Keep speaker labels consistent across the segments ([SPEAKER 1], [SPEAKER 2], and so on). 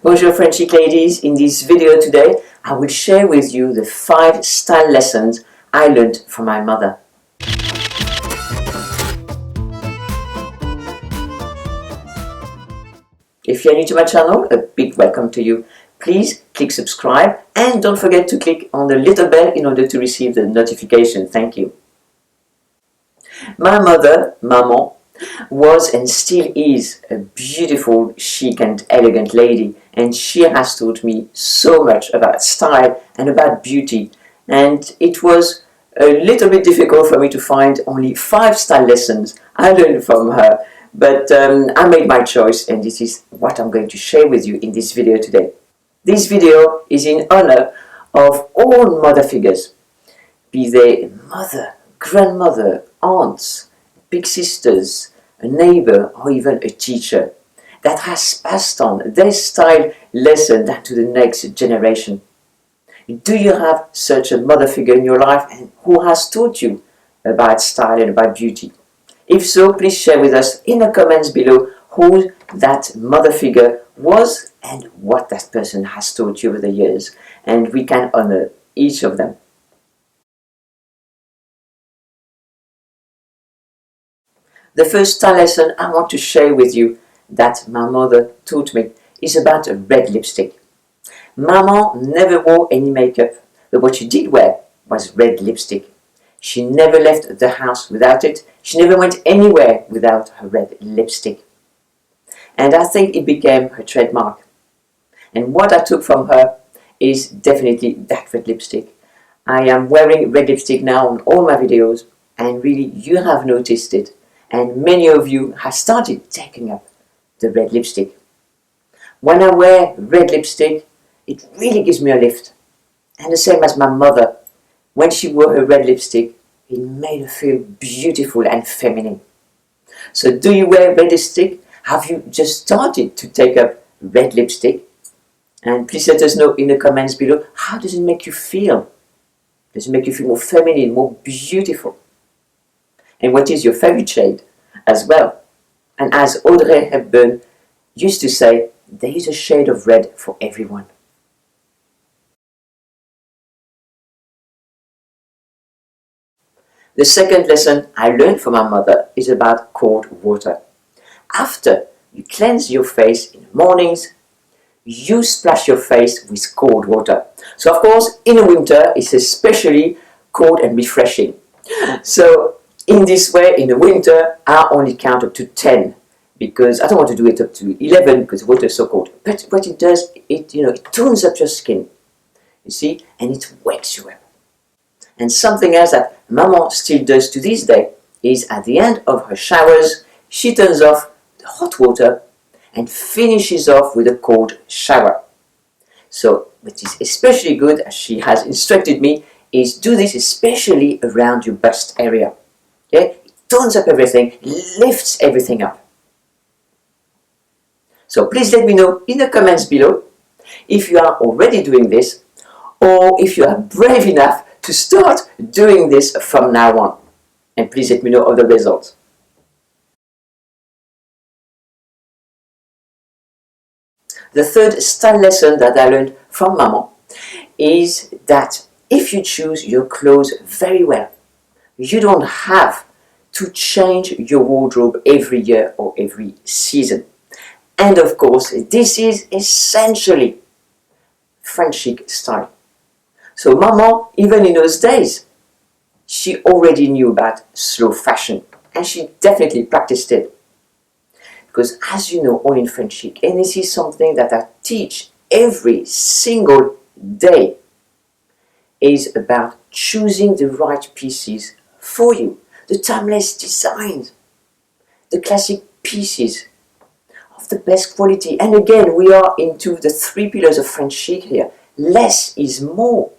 [SPEAKER 1] Bonjour French chic ladies, in this video today I will share with you the 5 style lessons I learned from my mother. If you're new to my channel, a big welcome to you. Please click subscribe and don't forget to click on the little bell in order to receive the notification. Thank you. My mother, Maman, was and still is a beautiful, chic and elegant lady, and she has taught me so much about style and about beauty, and it was a little bit difficult for me to find only 5 style lessons I learned from her, but I made my choice, and this is what I'm going to share with you in this video today. This video is in honor of all mother figures, be they mother, grandmother, aunts, big sisters, a neighbor, or even a teacher that has passed on their style lesson to the next generation. Do you have such a mother figure in your life and who has taught you about style and about beauty? If so, please share with us in the comments below who that mother figure was and what that person has taught you over the years, and we can honor each of them. The first style lesson I want to share with you that my mother taught me is about a red lipstick. Maman never wore any makeup, but what she did wear was red lipstick. She never left the house without it. She never went anywhere without her red lipstick. And I think it became her trademark. And what I took from her is definitely that red lipstick. I am wearing red lipstick now on all my videos, and really you have noticed it. And many of you have started taking up the red lipstick. When I wear red lipstick, it really gives me a lift. And the same as my mother, when she wore her red lipstick, it made her feel beautiful and feminine. So do you wear red lipstick? Have you just started to take up red lipstick? And please let us know in the comments below, how does it make you feel? Does it make you feel more feminine, more beautiful? And what is your favorite shade as well? And as Audrey Hepburn used to say, there is a shade of red for everyone. The second lesson I learned from my mother is about cold water. After you cleanse your face in the mornings, you splash your face with cold water. So of course, in the winter, it's especially cold and refreshing. So in this way, in the winter, I only count up to 10 because I don't want to do it up to 11 because the water is so cold. But what it does, it tones up your skin, you see, and it wakes you up. And something else that Maman still does to this day is at the end of her showers, she turns off the hot water and finishes off with a cold shower. So what is especially good, as she has instructed me, is do this especially around your bust area. Okay? It tones up everything, lifts everything up. So please let me know in the comments below if you are already doing this or if you are brave enough to start doing this from now on. And please let me know of the results. The third style lesson that I learned from Maman is that if you choose your clothes very well, you don't have to change your wardrobe every year or every season. And of course, this is essentially French chic style. So Maman, even in those days, she already knew about slow fashion, and she definitely practiced it. Because as you know, all in French chic, and this is something that I teach every single day, is about choosing the right pieces for you. The timeless designs, the classic pieces of the best quality. And again, we are into the 3 pillars of French chic here. Less is more.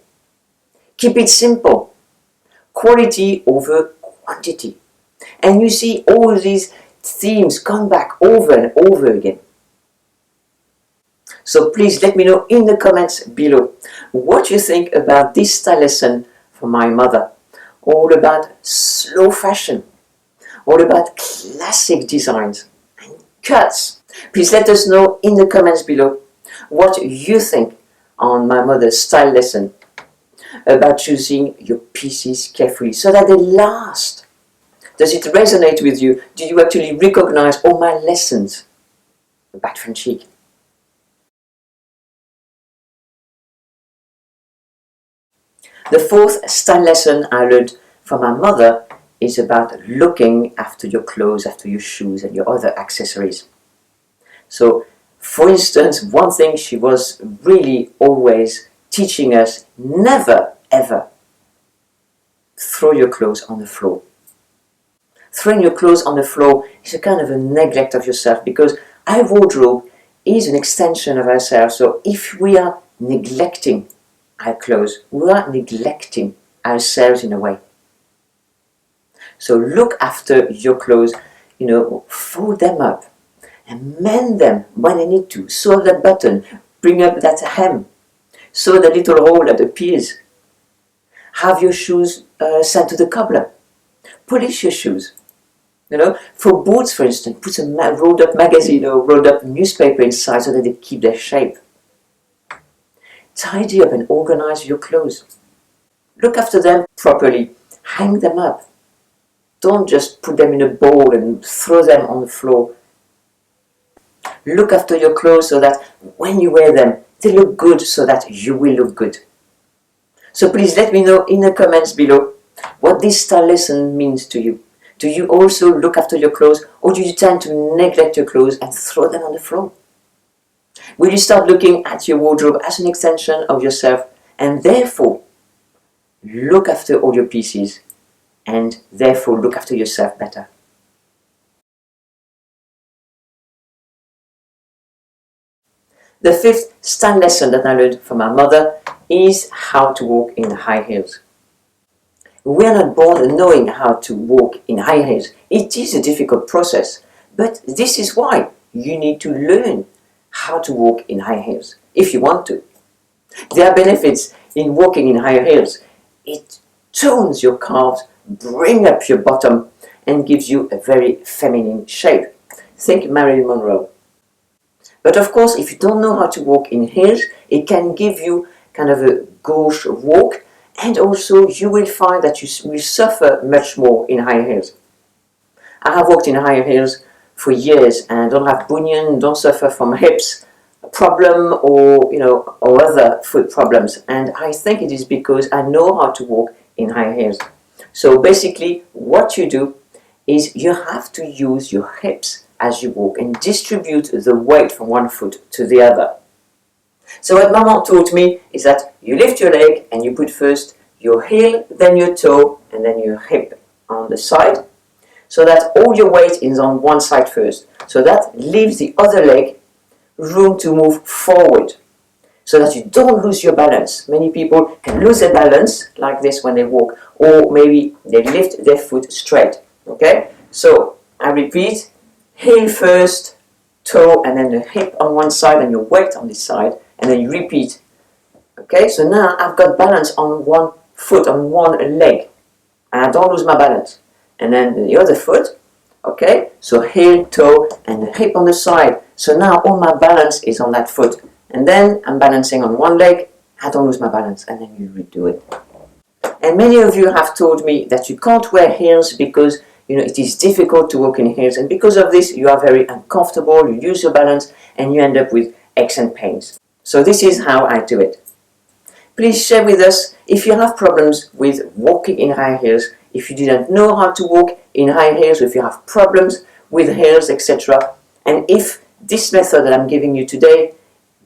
[SPEAKER 1] Keep it simple. Quality over quantity. And you see all these themes come back over and over again. So please let me know in the comments below what you think about this style lesson from my mother. All about slow fashion, all about classic designs and cuts. Please let us know in the comments below what you think on my mother's style lesson about choosing your pieces carefully so that they last. Does it resonate with you? Do you actually recognize all my lessons about from Chic? The fourth style lesson I learned from my mother is about looking after your clothes, after your shoes and your other accessories. So, for instance, one thing she was really always teaching us, never ever throw your clothes on the floor. Throwing your clothes on the floor is a kind of a neglect of yourself, because our wardrobe is an extension of ourselves. So if we are neglecting our clothes, we are neglecting ourselves in a way. So look after your clothes, fold them up and mend them when they need to. Sew that button, bring up that hem, sew the little hole that appears. Have your shoes sent to the cobbler. Polish your shoes. For boots, for instance, put a rolled up magazine or rolled up newspaper inside so that they keep their shape. Tidy up and organize your clothes. Look after them properly. Hang them up. Don't just put them in a bowl and throw them on the floor. Look after your clothes so that when you wear them, they look good, so that you will look good. So please let me know in the comments below what this style lesson means to you. Do you also look after your clothes, or do you tend to neglect your clothes and throw them on the floor? Will you start looking at your wardrobe as an extension of yourself, and therefore look after all your pieces, and therefore look after yourself better? The fifth style lesson that I learned from my mother is how to walk in high heels. We are not born knowing how to walk in high heels. It is a difficult process, but this is why you need to learn how to walk in high heels, if you want to. There are benefits in walking in high heels. It tones your calves, brings up your bottom, and gives you a very feminine shape. Think Marilyn Monroe. But of course, if you don't know how to walk in heels, it can give you kind of a gauche walk, and also you will find that you will suffer much more in high heels. I have walked in high heels for years and don't have bunion, don't suffer from hips problem or other foot problems, and I think it is because I know how to walk in high heels. So basically what you do is you have to use your hips as you walk and distribute the weight from one foot to the other. So what Mama taught me is that you lift your leg and you put first your heel, then your toe, and then your hip on the side, so that all your weight is on one side first. So that leaves the other leg room to move forward, so that you don't lose your balance. Many people can lose their balance like this when they walk, or maybe they lift their foot straight. Okay? So I repeat, heel first, toe, and then the hip on one side and your weight on this side, and then you repeat. Okay, so now I've got balance on one foot, on one leg, and I don't lose my balance. And then the other foot, okay, so heel, toe, and the hip on the side. So now all my balance is on that foot. And then I'm balancing on one leg, I don't lose my balance, and then you redo it. And many of you have told me that you can't wear heels because it is difficult to walk in heels, and because of this you are very uncomfortable, you lose your balance, and you end up with aches and pains. So this is how I do it. Please share with us if you have problems with walking in high heels, if you didn't know how to walk in high heels, if you have problems with heels, etc. And if this method that I'm giving you today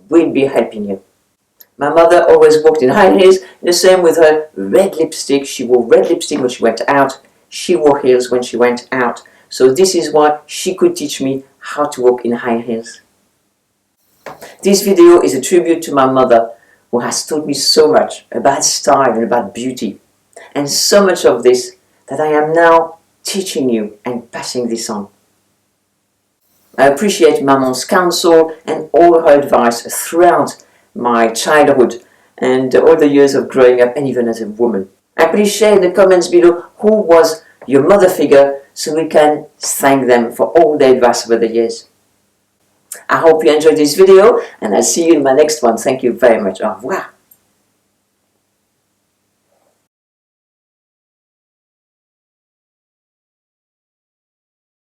[SPEAKER 1] will be helping you. My mother always walked in high heels, the same with her red lipstick. She wore red lipstick when she went out. She wore heels when she went out. So this is why she could teach me how to walk in high heels. This video is a tribute to my mother, who has taught me so much about style and about beauty, and so much of this that I am now teaching you and passing this on. I appreciate Maman's counsel and all her advice throughout my childhood and all the years of growing up, and even as a woman. And please share in the comments below who was your mother figure, so we can thank them for all their advice over the years. I hope you enjoyed this video, and I'll see you in my next one. Thank you very much. Au revoir.